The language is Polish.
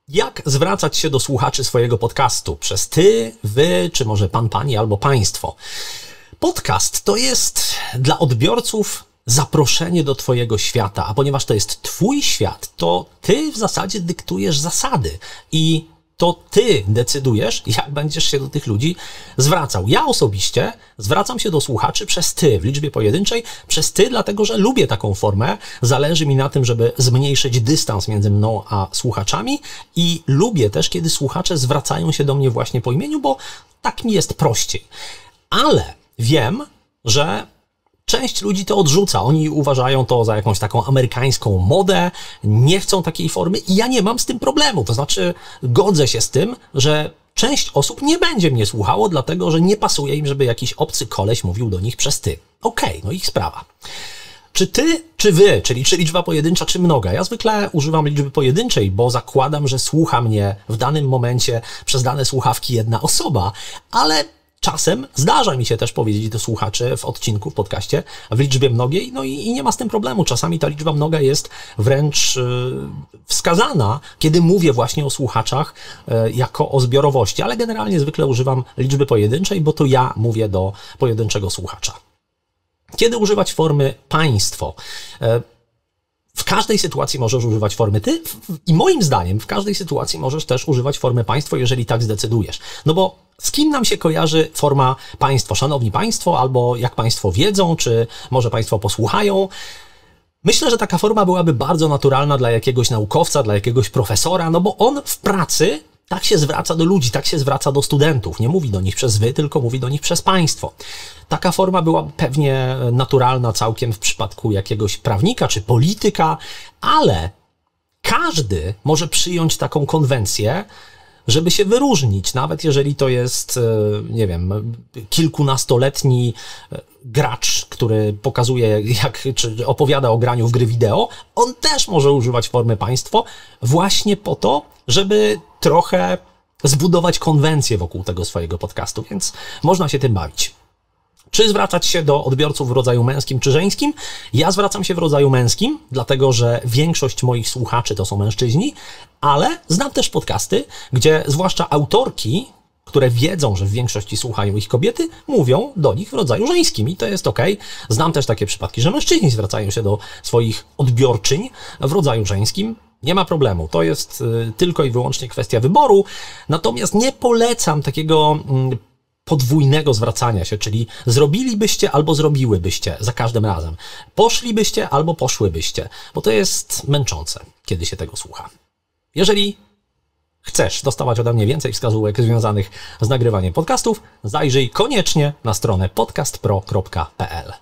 Jak zwracać się do słuchaczy swojego podcastu? Przez ty, wy, czy może pan, pani albo państwo? Podcast to jest dla odbiorców zaproszenie do twojego świata, a ponieważ to jest twój świat, to ty w zasadzie dyktujesz zasady i to ty decydujesz, jak będziesz się do tych ludzi zwracał. Ja osobiście zwracam się do słuchaczy przez ty, w liczbie pojedynczej, przez ty, dlatego że lubię taką formę. Zależy mi na tym, żeby zmniejszyć dystans między mną a słuchaczami i lubię też, kiedy słuchacze zwracają się do mnie właśnie po imieniu, bo tak mi jest prościej. Ale wiem, że część ludzi to odrzuca. Oni uważają to za jakąś taką amerykańską modę, nie chcą takiej formy i ja nie mam z tym problemu. To znaczy godzę się z tym, że część osób nie będzie mnie słuchało, dlatego że nie pasuje im, żeby jakiś obcy koleś mówił do nich przez ty. Okej, no ich sprawa. Czy ty, czy wy, czyli czy liczba pojedyncza, czy mnoga? Ja zwykle używam liczby pojedynczej, bo zakładam, że słucha mnie w danym momencie przez dane słuchawki jedna osoba, ale czasem zdarza mi się też powiedzieć do słuchaczy w odcinku, w podcaście w liczbie mnogiej, no i nie ma z tym problemu. Czasami ta liczba mnoga jest wręcz wskazana, kiedy mówię właśnie o słuchaczach jako o zbiorowości, ale generalnie zwykle używam liczby pojedynczej, bo to ja mówię do pojedynczego słuchacza. Kiedy używać formy państwo? W każdej sytuacji możesz używać formy ty i moim zdaniem w każdej sytuacji możesz też używać formy państwo, jeżeli tak zdecydujesz. No bo z kim nam się kojarzy forma państwo? Szanowni państwo, albo jak państwo wiedzą, czy może państwo posłuchają? Myślę, że taka forma byłaby bardzo naturalna dla jakiegoś naukowca, dla jakiegoś profesora, no bo on w pracy tak się zwraca do ludzi, tak się zwraca do studentów. Nie mówi do nich przez wy, tylko mówi do nich przez państwo. Taka forma była pewnie naturalna całkiem w przypadku jakiegoś prawnika czy polityka, ale każdy może przyjąć taką konwencję, żeby się wyróżnić, nawet jeżeli to jest, nie wiem, kilkunastoletni gracz, który pokazuje, czy opowiada o graniu w gry wideo, on też może używać formy państwo właśnie po to, żeby trochę zbudować konwencję wokół tego swojego podcastu, więc można się tym bawić. Czy zwracać się do odbiorców w rodzaju męskim czy żeńskim? Ja zwracam się w rodzaju męskim, dlatego że większość moich słuchaczy to są mężczyźni, ale znam też podcasty, gdzie zwłaszcza autorki, które wiedzą, że w większości słuchają ich kobiety, mówią do nich w rodzaju żeńskim i to jest okej. Znam też takie przypadki, że mężczyźni zwracają się do swoich odbiorczyń w rodzaju żeńskim. Nie ma problemu. To jest tylko i wyłącznie kwestia wyboru. Natomiast nie polecam takiego podwójnego zwracania się, czyli zrobilibyście albo zrobiłybyście za każdym razem. Poszlibyście albo poszłybyście, bo to jest męczące, kiedy się tego słucha. Jeżeli chcesz dostawać ode mnie więcej wskazówek związanych z nagrywaniem podcastów, zajrzyj koniecznie na stronę podcastpro.pl.